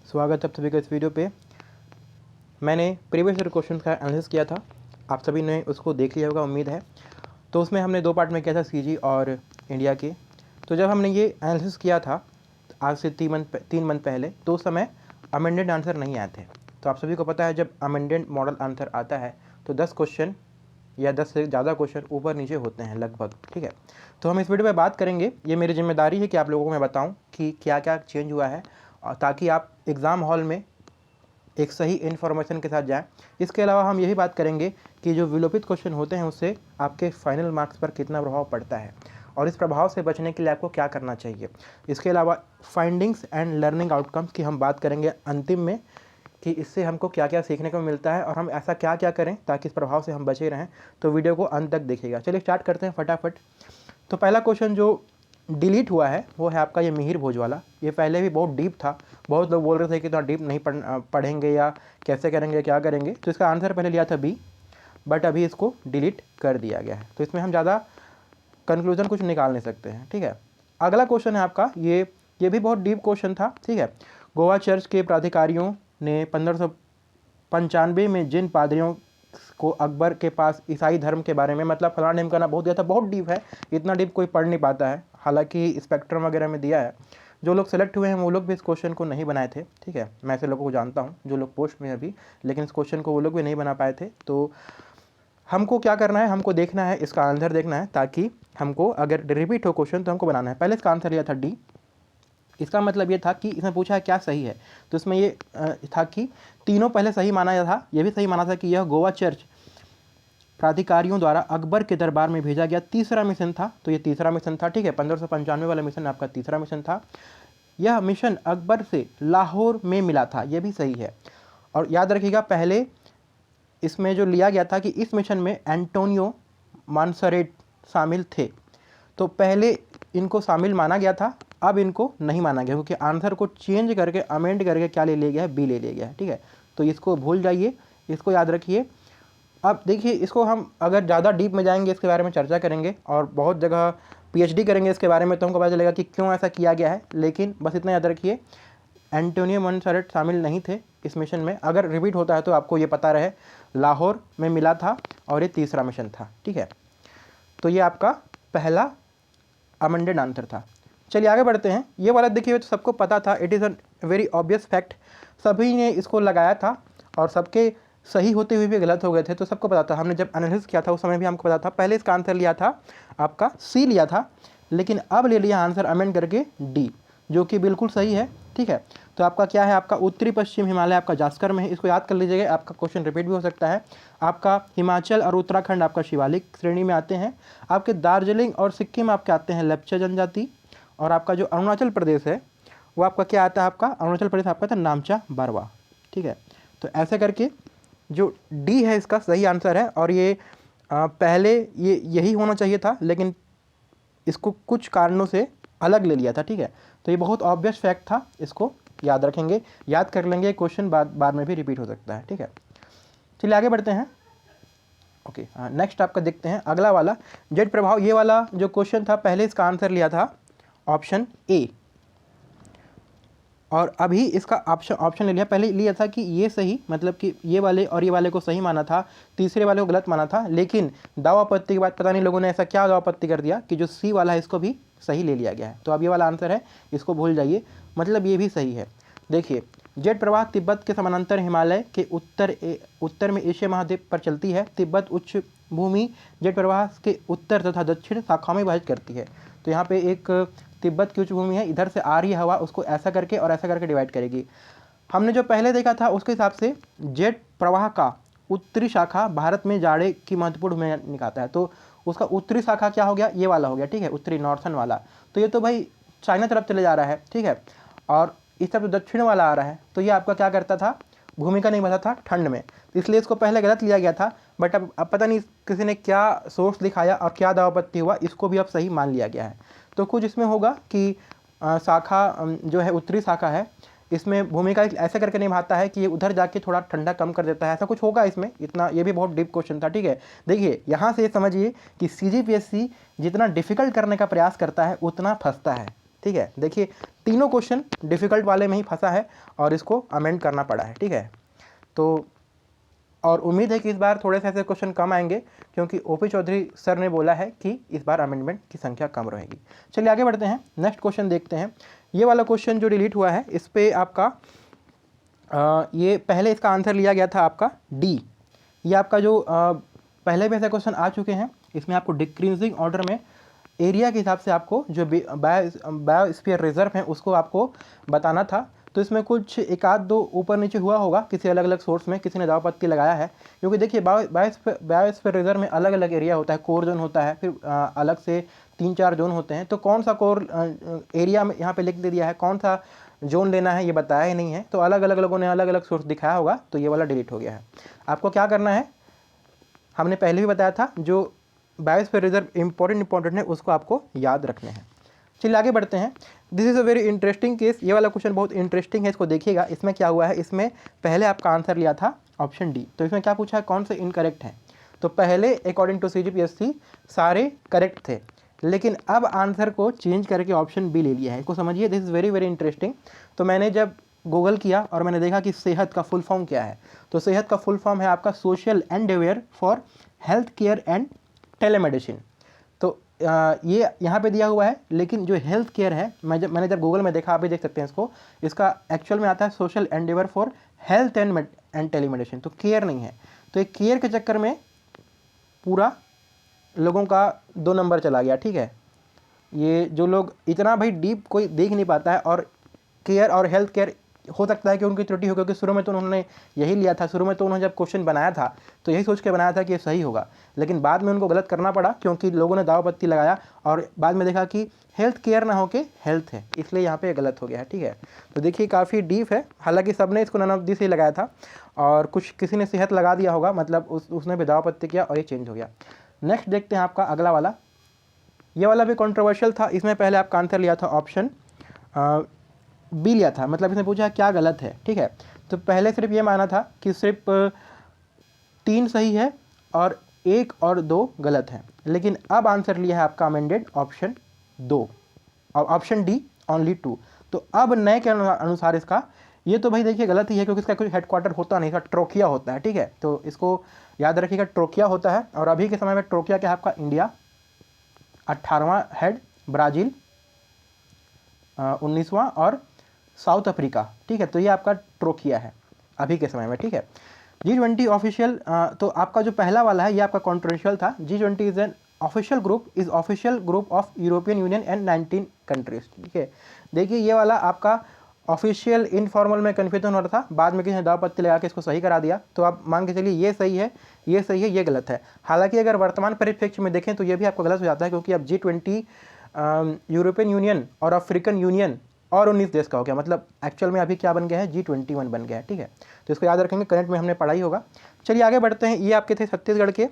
स्वागत है आप सभी का इस वीडियो पे। मैंने प्रीवियस ईयर क्वेश्चन का एनालिसिस किया था, आप सभी ने उसको देख लिया होगा उम्मीद है। तो उसमें हमने दो पार्ट में किया था, सीजी और इंडिया के। तो जब हमने ये एनालिसिस किया था आज से 3 मंथ पहले, तो उस समय अमेंडेड आंसर नहीं आए थे। तो आप सभी को पता है जब अमेंडेड मॉडल आंसर आता है तो 10 क्वेश्चन या 10 से ज़्यादा क्वेश्चन ऊपर नीचे होते हैं लगभग, ठीक है। तो हम इस वीडियो में बात करेंगे, ये मेरी जिम्मेदारी है कि आप लोगों को मैं बताऊं कि क्या क्या चेंज हुआ है, ताकि आप एग्ज़ाम हॉल में एक सही इन्फॉर्मेशन के साथ जाएं। इसके अलावा हम यही बात करेंगे कि जो विलोपित क्वेश्चन होते हैं उससे आपके फाइनल मार्क्स पर कितना प्रभाव पड़ता है और इस प्रभाव से बचने के लिए आपको क्या करना चाहिए। इसके अलावा फाइंडिंग्स एंड लर्निंग आउटकम्स की हम बात करेंगे अंतिम में, कि इससे हमको क्या क्या सीखने को मिलता है और हम ऐसा क्या क्या करें ताकि इस प्रभाव से हम बचे रहें। तो वीडियो को अंत तक देखिएगा। चलिए स्टार्ट करते हैं फटाफट। तो पहला क्वेश्चन जो डिलीट हुआ है वो है आपका ये मिहिर भोज वाला। ये पहले भी बहुत डीप था, बहुत लोग बोल रहे थे कि इतना डीप नहीं पढ़ेंगे या कैसे करेंगे क्या करेंगे। तो इसका आंसर पहले लिया था बी, बट अभी इसको डिलीट कर दिया गया है। तो इसमें हम ज़्यादा कंक्लूजन कुछ निकाल नहीं सकते हैं, ठीक है। अगला क्वेश्चन है आपका ये भी बहुत डीप क्वेश्चन था, ठीक है। गोवा चर्च के प्राधिकारियों ने 1595 में जिन पादरियों को अकबर के पास ईसाई धर्म के बारे में, मतलब फलाना नेम करना बहुत दिया था, बहुत डीप है, इतना डीप कोई पढ़ नहीं पाता है। हालांकि स्पेक्ट्रम वगैरह में दिया है। जो लोग सेलेक्ट हुए हैं वो लोग भी इस क्वेश्चन को नहीं बनाए थे, ठीक है। मैं ऐसे लोगों को जानता हूँ जो लोग पोस्ट में अभी, लेकिन इस क्वेश्चन को वो लोग भी नहीं बना पाए थे। तो हमको क्या करना है, हमको देखना है, इसका आंसर देखना है, ताकि हमको अगर रिपीट हो क्वेश्चन तो हमको बनाना है। पहले इसका आंसर लिया था डी। इसका मतलब ये था कि इसमें पूछा है क्या सही है, तो इसमें ये था कि तीनों पहले सही माना था। ये भी सही माना था कि यह गोवा चर्च प्राधिकारियों द्वारा अकबर के दरबार में भेजा गया तीसरा मिशन था। तो ये तीसरा मिशन था, ठीक है। 1595 वाला मिशन आपका तीसरा मिशन था। यह मिशन अकबर से लाहौर में मिला था, यह भी सही है। और याद रखिएगा पहले इसमें जो लिया गया था कि इस मिशन में एंटोनियो मॉन्सरेट शामिल थे, तो पहले इनको शामिल माना गया था, अब इनको नहीं माना गया क्योंकि आंसर को चेंज करके अमेंड करके क्या ले लिया गया है, बी ले लिया गया है, ठीक है। तो इसको भूल जाइए, इसको याद रखिए। अब देखिए, इसको हम अगर ज़्यादा डीप में जाएंगे, इसके बारे में चर्चा करेंगे और बहुत जगह पीएचडी करेंगे इसके बारे में, तो हमको पता चलेगा कि क्यों ऐसा किया गया है। लेकिन बस इतना याद रखिए, एंटोनियो मॉन्सरेट शामिल नहीं थे इस मिशन में। अगर रिपीट होता है तो आपको ये पता रहे लाहौर में मिला था और ये तीसरा मिशन था, ठीक है। तो ये आपका पहला अमेंडेड आंसर था। चलिए आगे बढ़ते हैं। ये वाला देखिए तो सबको पता था, it is a very obvious fact. सभी ने इसको लगाया था और सबके सही होते हुए भी गलत हो गए थे, तो सबको पता था। हमने जब एनालिसिस किया था उस समय भी हमको पता था। पहले इसका आंसर लिया था आपका सी लिया था, लेकिन अब ले लिया आंसर अमेंड करके डी, जो कि बिल्कुल सही है, ठीक है। तो आपका क्या है, आपका उत्तरी पश्चिम हिमालय आपका जास्कर में है, इसको याद कर लीजिएगा। आपका क्वेश्चन रिपीट भी हो सकता है। आपका हिमाचल और उत्तराखंड आपका शिवालिक श्रेणी में आते हैं। आपके दार्जिलिंग और सिक्किम आपके आते हैं लेप्चा जनजाति। और आपका जो अरुणाचल प्रदेश है वो आपका क्या आता है, आपका अरुणाचल प्रदेश आपका था नामचा बारवा, ठीक है। तो ऐसे करके जो डी है इसका सही आंसर है। और ये पहले ये यही होना चाहिए था, लेकिन इसको कुछ कारणों से अलग ले लिया था, ठीक है। तो ये बहुत ऑब्वियस फैक्ट था, इसको याद रखेंगे, याद कर लेंगे। क्वेश्चन बाद में भी रिपीट हो सकता है, ठीक है। चलिए आगे बढ़ते हैं। ओके, नेक्स्ट आपका देखते हैं अगला वाला, जेट प्रभाव। ये वाला जो क्वेश्चन था पहले इसका आंसर लिया था ऑप्शन ए, और अभी इसका ऑप्शन ले लिया। पहले लिया था कि ये सही, मतलब कि ये वाले और ये वाले को सही माना था, तीसरे वाले को गलत माना था। लेकिन दाव आपत्ति के बाद पता नहीं लोगों ने ऐसा क्या दाव आपत्ति कर दिया कि जो सी वाला है इसको भी सही ले लिया गया है। तो अब ये वाला आंसर है, इसको भूल जाइए, मतलब ये भी सही है। देखिए, जेट प्रवाह तिब्बत के समानांतर हिमालय के उत्तर में एशिया महाद्वीप पर चलती है। तिब्बत उच्च भूमि जेट प्रवाह के उत्तर तथा दक्षिण शाखाओं में विभाजित करती है। तो यहाँ पे एक तिब्बत की उच्च भूमि है, इधर से आ रही है हवा, उसको ऐसा करके और ऐसा करके डिवाइड करेगी। हमने जो पहले देखा था उसके हिसाब से जेट प्रवाह का उत्तरी शाखा भारत में जाड़े की महत्वपूर्ण भूमिका निभाता है। तो उसका उत्तरी शाखा क्या हो गया, ये वाला हो गया, ठीक है, उत्तरी नॉर्थन वाला। तो ये तो भाई चाइना तरफ चले जा रहा है, ठीक है, और इस तरफ दक्षिण वाला आ रहा है। तो ये आपका क्या करता था, भूमिका निभाता था ठंड में, इसलिए इसको पहले गलत लिया गया था। बट अब पता नहीं किसी ने क्या सोर्स दिखाया और क्या दावापत्ति हुआ, इसको भी अब सही मान लिया गया है। तो कुछ इसमें होगा कि शाखा जो है उत्तरी शाखा है, इसमें भूमिका ऐसे करके निभाता है कि ये उधर जाके थोड़ा ठंडा कम कर देता है, ऐसा कुछ होगा इसमें। इतना ये भी बहुत डीप क्वेश्चन था, ठीक है। देखिए यहाँ से ये समझिए कि सीजीपीएससी जितना डिफिकल्ट करने का प्रयास करता है उतना फंसता है। ठीक है। देखिए तीनों क्वेश्चन डिफ़िकल्ट वाले में ही फंसा है और इसको अमेंड करना पड़ा है, ठीक है। तो और उम्मीद है कि इस बार थोड़े से ऐसे क्वेश्चन कम आएंगे क्योंकि ओपी चौधरी सर ने बोला है कि इस बार अमेंडमेंट की संख्या कम रहेगी। चलिए आगे बढ़ते हैं, नेक्स्ट क्वेश्चन देखते हैं। ये वाला क्वेश्चन जो डिलीट हुआ है इस पर आपका ये पहले इसका आंसर लिया गया था आपका डी। ये आपका जो पहले भी ऐसे क्वेश्चन आ चुके हैं, इसमें आपको डिक्रीजिंग ऑर्डर में एरिया के हिसाब से आपको जो बायोस्फीयर रिजर्व है उसको आपको बताना था। तो इसमें कुछ एक आध दो ऊपर नीचे हुआ होगा किसी अलग अलग सोर्स में, किसी ने दाव पत्ती लगाया है। क्योंकि देखिए बायोस्फीयर रिजर्व में अलग अलग एरिया होता है, कोर जोन होता है, फिर अलग से 3-4 जोन होते हैं। तो कौन सा कोर एरिया में यहाँ पे लिख दे दिया है, कौन सा जोन लेना है ये बताया ही नहीं है। तो अलग अलग लोगों ने अलग अलग सोर्स दिखाया होगा, तो ये वाला डिलीट हो गया है। आपको क्या करना है, हमने पहले भी बताया था, जो बायोस्फीयर रिजर्व इंपॉर्टेंट है उसको आपको याद रखने हैं। चलिए आगे बढ़ते हैं। This is a very interesting case. ये वाला क्वेश्चन बहुत इंटरेस्टिंग है, इसको देखिएगा। इसमें क्या हुआ है, इसमें पहले आपका आंसर लिया था ऑप्शन डी। तो इसमें क्या पूछा है, कौन से इनकरेक्ट हैं। तो पहले अकॉर्डिंग टू CGPSC सारे करेक्ट थे, लेकिन अब आंसर को चेंज करके ऑप्शन बी ले लिया है। इसको समझिए, this is very very interesting. तो मैंने जब गूगल किया और मैंने देखा कि सेहत का फुल फॉर्म क्या है, तो सेहत का फुल फॉर्म है आपका social Endeavour for health care and telemedicine. तो ये यहाँ पे दिया हुआ है, लेकिन जो हेल्थ केयर है, मैंने जब गूगल में देखा, आप भी देख सकते हैं इसको, इसका एक्चुअल में आता है social Endeavour for health and telemedicine. तो केयर नहीं है, तो एक केयर के चक्कर में पूरा लोगों का 2 नंबर चला गया, ठीक है। ये जो लोग इतना भाई डीप कोई देख नहीं पाता है, और केयर और हेल्थ केयर हो सकता है कि उनकी त्रुटि हो, क्योंकि शुरू में तो उन्होंने यही लिया था। शुरू में तो उन्होंने जब क्वेश्चन बनाया था तो यही सोच के बनाया था कि ये सही होगा, लेकिन बाद में उनको गलत करना पड़ा क्योंकि लोगों ने दाव पत्ती लगाया और बाद में देखा कि हेल्थ केयर ना होके हेल्थ है, इसलिए यहाँ पे गलत हो गया है, ठीक है। तो देखिए काफ़ी डीप है, हालांकि सबने इसको नन ऑफ दिस ही लगाया था और कुछ किसी ने सेहत लगा दिया होगा, मतलब उसने भी दाव पत्ती किया और ये चेंज हो गया। नेक्स्ट देखते हैं आपका अगला वाला। ये वाला भी कंट्रोवर्शियल था। इसमें पहले आपका आंसर लिया था ऑप्शन बी लिया था, मतलब इसने पूछा क्या गलत है, ठीक है। तो पहले सिर्फ ये माना था कि सिर्फ 3 सही है और 1 और 2 गलत है, लेकिन अब आंसर लिया है आपका अमेंडेड ऑप्शन 2 और ऑप्शन डी ओनली 2। तो अब नए के अनुसार इसका ये तो भाई देखिए गलत ही है, क्योंकि इसका कोई हेडक्वार्टर होता नहीं, इसका ट्रोकिया होता है, ठीक है। तो इसको याद रखिएगा, ट्रोकिया होता है। और अभी के समय में ट्रोकिया क्या है आपका, इंडिया 18वां हेड, ब्राज़ील 19वां और साउथ अफ्रीका, ठीक है। तो ये आपका ट्रोकिया है अभी के समय में, ठीक है। G20 ऑफिशियल, तो आपका जो पहला वाला है ये आपका कॉन्ट्रोवर्शियल था। G20 is an official group of European union and 19 countries, ठीक है। देखिए ये वाला आपका ऑफिशियल इनफॉर्मल में कन्फ्यूजन हो रहा था, बाद में किसी ने दाव पत्ती लगा के इसको सही करा दिया। तो आप मान के चलिए ये सही है, ये सही है, ये गलत है। हालांकि अगर वर्तमान परिप्रेक्ष्य में देखें तो ये भी आपको गलत हो जाता है, क्योंकि अब G20 यूरोपियन यूनियन और अफ्रीकन यूनियन और 19 देश का हो गया, मतलब एक्चुअल में अभी क्या बन गया है, G21 बन गया है, ठीक है। तो इसको याद रखेंगे, करंट में हमने पढ़ा ही होगा। चलिए आगे बढ़ते हैं। ये आपके थे छत्तीसगढ़ के,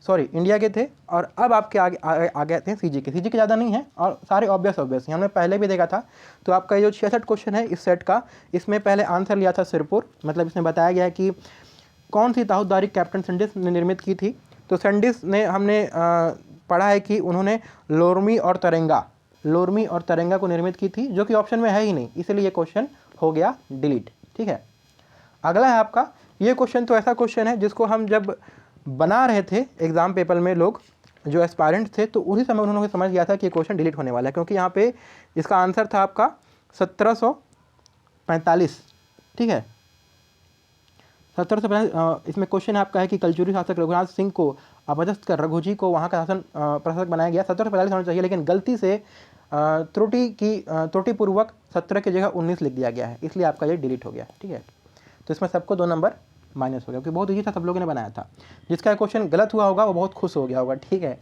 सॉरी इंडिया के थे, और अब आपके आगे आते हैं CG के ज़्यादा नहीं है और सारे ऑब्वियस हमने पहले भी देखा था। तो आपका ये जो 66 क्वेश्चन है इस सेट का, इसमें पहले आंसर लिया था सिरपुर, मतलब इसमें बताया गया है कि कौन सी ताहूदारी कैप्टन सैंडिस ने निर्मित की थी। तो सैंडिस ने हमने पढ़ा है कि उन्होंने लोरमी और तरंगा को निर्मित की थी, जो कि ऑप्शन में है ही नहीं, इसलिए ये क्वेश्चन हो गया डिलीट, ठीक है। अगला है आपका, ये क्वेश्चन तो ऐसा क्वेश्चन है जिसको हम जब बना रहे थे एग्जाम पेपर में, लोग जो एस्पायरेंट थे, तो उसी समय उन्होंने समझ गया था कि ये क्वेश्चन डिलीट होने वाला है, क्योंकि यहाँ पे इसका आंसर था आपका 1745, ठीक है। 1745 इसमें क्वेश्चन आपका है कि कलचुरी शासक रघुनाथ सिंह को अपदस्थ कर रघुजी को वहाँ का शासन प्रशासक बनाया गया। 1745 होना चाहिए, लेकिन गलती से त्रुटिपूर्वक 17 की जगह 19 लिख दिया गया है, इसलिए आपका ये डिलीट हो गया, ठीक है। तो इसमें सबको 2 नंबर माइनस हो गया, क्योंकि बहुत ईजी था, सब लोगों ने बनाया था। जिसका क्वेश्चन गलत हुआ होगा वो बहुत खुश हो गया होगा, ठीक है।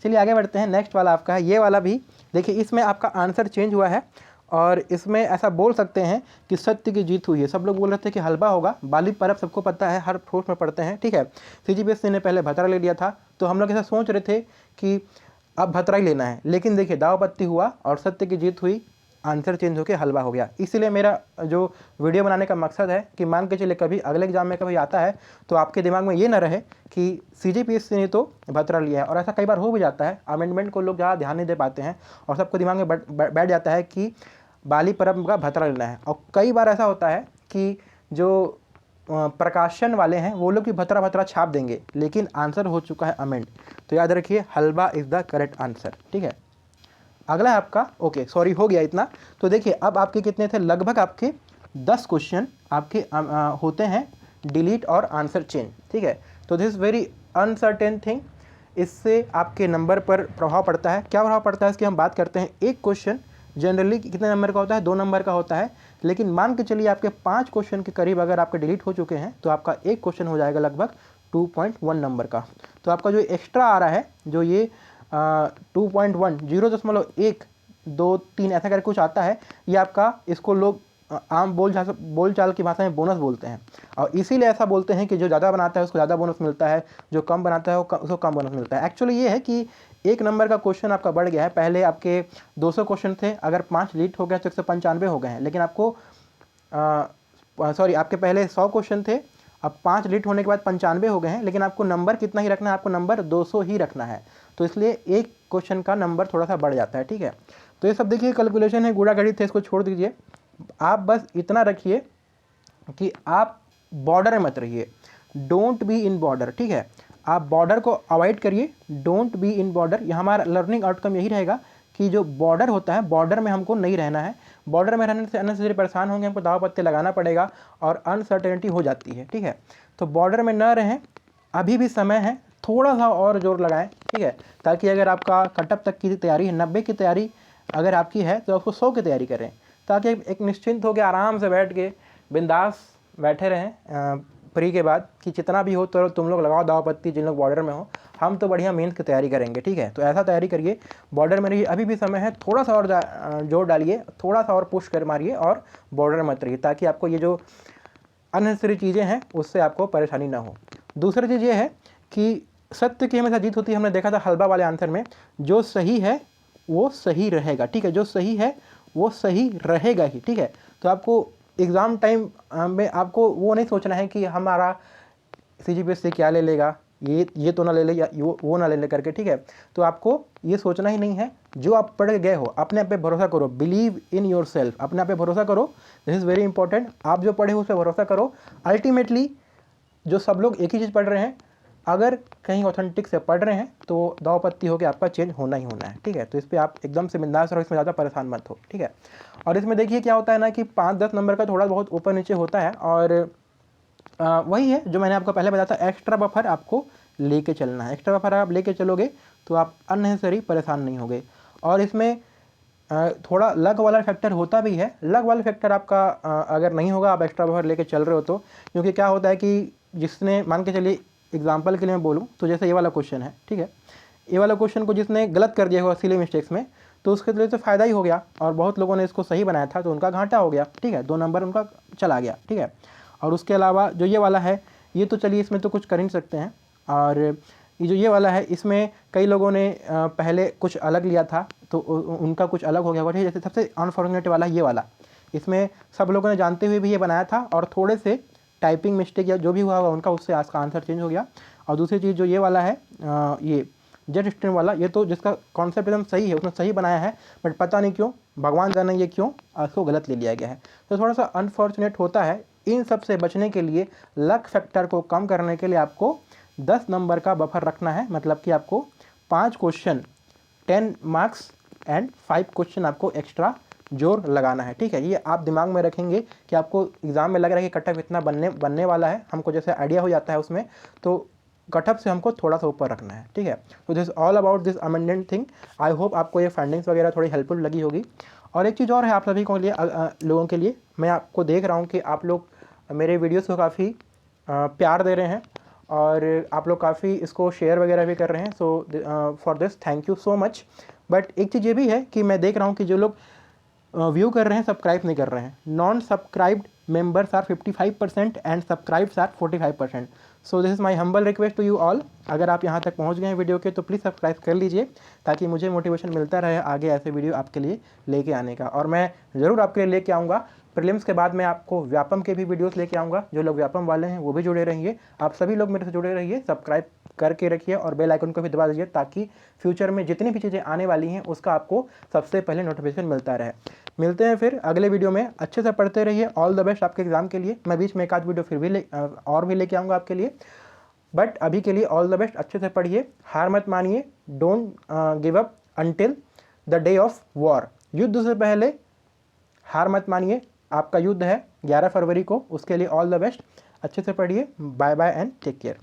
चलिए आगे बढ़ते हैं। नेक्स्ट वाला आपका है, ये वाला भी देखिए, इसमें आपका आंसर चेंज हुआ है और इसमें ऐसा बोल सकते हैं कि सत्य की जीत हुई है। सब लोग बोल रहे थे कि हलवा होगा, बाली परब सबको पता है, हर फोर्स में पढ़ते हैं, ठीक है। CGPSC ने पहले भतरा ले लिया था, तो हम लोग ऐसा सोच रहे थे कि अब भतरा ही लेना है, लेकिन देखिए दाव पत्ती हुआ और सत्य की जीत हुई, आंसर चेंज होकर हलवा हो गया। इसीलिए मेरा जो वीडियो बनाने का मकसद है कि मान के चलिए कभी अगले एग्जाम में कभी आता है तो आपके दिमाग में ये ना रहे कि CGPSC ने तो भतरा लिया है। और ऐसा कई बार हो भी जाता है, अमेंडमेंट को लोग ज़्यादा ध्यान नहीं दे पाते हैं और सबको दिमाग में बैठ जाता है कि बाली परब का भतरा लेना है। और कई बार ऐसा होता है कि जो प्रकाशन वाले हैं वो लोग भी भतरा भतरा छाप देंगे, लेकिन आंसर हो चुका है अमेंड। तो याद रखिए हलवा इज़ द करेक्ट आंसर। ठीक है, अगला है आपका, ओके सॉरी हो गया इतना। तो देखिए अब आपके कितने थे, लगभग आपके 10 क्वेश्चन आपके होते हैं डिलीट और आंसर चेंज। ठीक है, तो दिस वेरी अनसर्टेन थिंग, इससे आपके नंबर पर प्रभाव पड़ता है। क्या प्रभाव पड़ता है इसकी हम बात करते हैं। एक क्वेश्चन जनरली कितने नंबर का होता है, 2 नंबर का होता है, लेकिन मान के चलिए आपके 5 क्वेश्चन के करीब अगर आपके डिलीट हो चुके हैं तो आपका एक क्वेश्चन हो जाएगा लगभग 2.1 नंबर का। तो आपका जो एक्स्ट्रा आ रहा है, जो ये 2.1 0.123 ऐसा करके कुछ आता है, ये आपका, इसको लोग आम बोलचाल की भाषा में बोनस बोलते हैं। और इसीलिए ऐसा बोलते हैं कि जो ज़्यादा बनाता है उसको ज़्यादा बोनस मिलता है, जो कम बनाता है उसको कम बोनस मिलता है। एक्चुअली ये है कि 1 नंबर का क्वेश्चन आपका बढ़ गया है। पहले आपके 200 क्वेश्चन थे, अगर 5 डिलीट हो गए तो 195 हो गए हैं। लेकिन आपको आपके पहले 100 क्वेश्चन थे, अब 5 डिलीट होने के बाद 95 हो गए हैं, लेकिन आपको नंबर कितना ही रखना है, आपको नंबर 200 ही रखना है। तो इसलिए एक क्वेश्चन का नंबर थोड़ा सा बढ़ जाता है। ठीक है, तो ये सब देखिए कैलकुलेशन है, गुड़ा गणित थे, इसको छोड़ दीजिए। आप बस इतना रखिए कि आप बॉर्डर में मत रहिए, डोंट बी इन बॉर्डर। ठीक है, आप बॉर्डर को अवॉइड करिए, डोंट बी इन बॉर्डर। यहाँ हमारा लर्निंग आउटकम यही रहेगा कि जो बॉर्डर होता है, बॉर्डर में हमको नहीं रहना है। बॉर्डर में रहने से अननेसेसरी परेशान होंगे, हमको दाव पत्ते लगाना पड़ेगा और अनसर्टेनिटी हो जाती है। ठीक है, तो बॉर्डर में न रहें, अभी भी समय है, थोड़ा सा और जोर लगाएं। ठीक है, ताकि अगर आपका कटअप तक की तैयारी है, 90 की तैयारी अगर आपकी है तो आपको 100 की तैयारी करें, ताकि एक निश्चिंत हो के आराम से बैठ के बिंदास बैठे रहें प्री के बाद कि जितना भी हो तो तुम लोग लगाओ दाव पत्ती, जिन लोग बॉर्डर में हो। हम तो बढ़िया मेंस की तैयारी करेंगे। ठीक है, तो ऐसा तैयारी करिए, बॉर्डर में रहिए, अभी भी समय है, थोड़ा सा और जोर डालिए, थोड़ा सा और पुश कर मारिए और बॉर्डर में मत रहिए, ताकि आपको ये जो अननेसेसरी चीज़ें हैं उससे आपको परेशानी ना हो। दूसरी चीज़ ये है कि सत्य की हमेशा जीत होती है। हमने देखा था हलवा वाले आंसर में, जो सही है वो सही रहेगा। ठीक है, जो सही है वो सही रहेगा ही। ठीक है, तो आपको एग्ज़ाम टाइम में आपको वो नहीं सोचना है कि हमारा CGPSC क्या ले लेगा, ये तो ना ले ले या वो ना ले ले करके। ठीक है, तो आपको ये सोचना ही नहीं है, जो आप पढ़ के गए हो अपने आप पे भरोसा करो, बिलीव इन योर सेल्फ, अपने आप पे भरोसा करो, दिस इज़ वेरी इंपॉर्टेंट। आप जो पढ़े हो उस पर भरोसा करो। अल्टीमेटली जो सब लोग एक ही चीज़ पढ़ रहे हैं, अगर कहीं ऑथेंटिक से पढ़ रहे हैं तो दाव पत्ती हो के आपका चेंज होना ही होना है। ठीक है, तो इस पर आप एकदम से बिंदास रहो, इसमें ज़्यादा परेशान मत हो। ठीक है, और इसमें देखिए क्या होता है ना कि 5-10 नंबर का थोड़ा बहुत ऊपर नीचे होता है, और वही है जो मैंने आपको पहले बताया था, एक्स्ट्रा बफर आपको लेके चलना है। एक्स्ट्रा बफर आप लेके चलोगे तो आप अननेसेसरी परेशान नहीं होगे। और इसमें थोड़ा लक वाला फैक्टर होता भी है। लक वाला फैक्टर आपका अगर नहीं होगा, आप एक्स्ट्रा बफर लेके चल रहे हो तो, क्योंकि क्या होता है कि जिसने, मान के चलिए एग्जाम्पल के लिए मैं बोलूँ तो जैसे ये वाला क्वेश्चन है, ठीक है, ये वाला क्वेश्चन को जिसने गलत कर दिया होगा सिली मिस्टेक्स में, तो उसके लिए तो फ़ायदा ही हो गया, और बहुत लोगों ने इसको सही बनाया था तो उनका घाटा हो गया। ठीक है, 2 नंबर उनका चला गया। ठीक है, और उसके अलावा जो ये वाला है, ये तो चलिए इसमें तो कुछ कर नहीं सकते हैं। और ये जो ये वाला है, इसमें कई लोगों ने पहले कुछ अलग लिया था तो उनका कुछ अलग हो गया होगा। जैसे सबसे अनफॉर्चुनेट वाला ये वाला, इसमें सब लोगों ने जानते हुए भी ये बनाया था और थोड़े से टाइपिंग मिस्टेक या जो भी हुआ होगा उनका, उससे आज का आंसर चेंज हो गया। और दूसरी चीज़ जो ये वाला है, ये जेट स्ट्रीम वाला, ये तो जिसका कॉन्सेप्ट एकदम सही है, उसने सही बनाया है, बट पता नहीं क्यों, भगवान जाने ये क्यों उसको गलत ले लिया गया है। तो थोड़ा सा अनफॉर्चुनेट होता है। इन सब से बचने के लिए, लक फैक्टर को कम करने के लिए आपको 10 नंबर का बफर रखना है। मतलब कि आपको 5 क्वेश्चन 10 मार्क्स एंड 5 क्वेश्चन आपको एक्स्ट्रा जोर लगाना है। ठीक है, ये आप दिमाग में रखेंगे कि आपको एग्जाम में लग रहा है कि कटअप इतना बनने वाला है, हमको जैसे आइडिया हो जाता है उसमें, तो कटअप से हमको थोड़ा सा ऊपर रखना है। ठीक है, तो this all about this amendment thing. I hope आपको ये फाइंडिंग्स वगैरह थोड़ी हेल्पफुल लगी होगी। और एक चीज़ और है आप सभी को लिए, लोगों के लिए, मैं आपको देख रहा हूँ कि आप लोग मेरे वीडियोस को काफ़ी प्यार दे रहे हैं और आप लोग काफ़ी इसको शेयर वगैरह भी कर रहे हैं। So for this thank you so much. But एक चीज़ ये भी है कि मैं देख रहा हूँ कि जो लोग व्यू कर रहे हैं, सब्सक्राइब नहीं कर रहे हैं। Non subscribed members are 55% and subscribes are 45%। So this is my humble request to you all. अगर आप यहाँ तक पहुँच गए हैं वीडियो के तो प्लीज़ सब्सक्राइब कर लीजिए, ताकि मुझे मोटिवेशन मिलता रहे आगे ऐसे वीडियो आपके लिए लेके आने का। और मैं ज़रूर आपके लिए लेके आऊँगा। प्रीलिम्स के बाद मैं आपको व्यापम के भी वीडियोस लेके आऊँगा। जो लोग व्यापम वाले हैं वो भी जुड़े रहिए। आप सभी लोग मेरे से जुड़े रहिए, सब्सक्राइब करके रखिए और बेल आइकन को भी दबा दीजिए, ताकि फ्यूचर में जितनी भी चीज़ें आने वाली हैं उसका आपको सबसे पहले नोटिफिकेशन मिलता रहे। मिलते हैं फिर अगले वीडियो में। अच्छे से पढ़ते रहिए। ऑल द बेस्ट आपके एग्जाम के लिए। मैं बीच में एक आध वीडियो फिर भी और भी लेके आऊँगा आपके लिए। बट अभी के लिए ऑल द बेस्ट। अच्छे से पढ़िए, हार मत मानिए। Don't give up until the day of war. युद्ध से पहले हार मत मानिए। आपका युद्ध है 11 फरवरी को, उसके लिए ऑल द बेस्ट। अच्छे से पढ़िए। Bye bye and take care.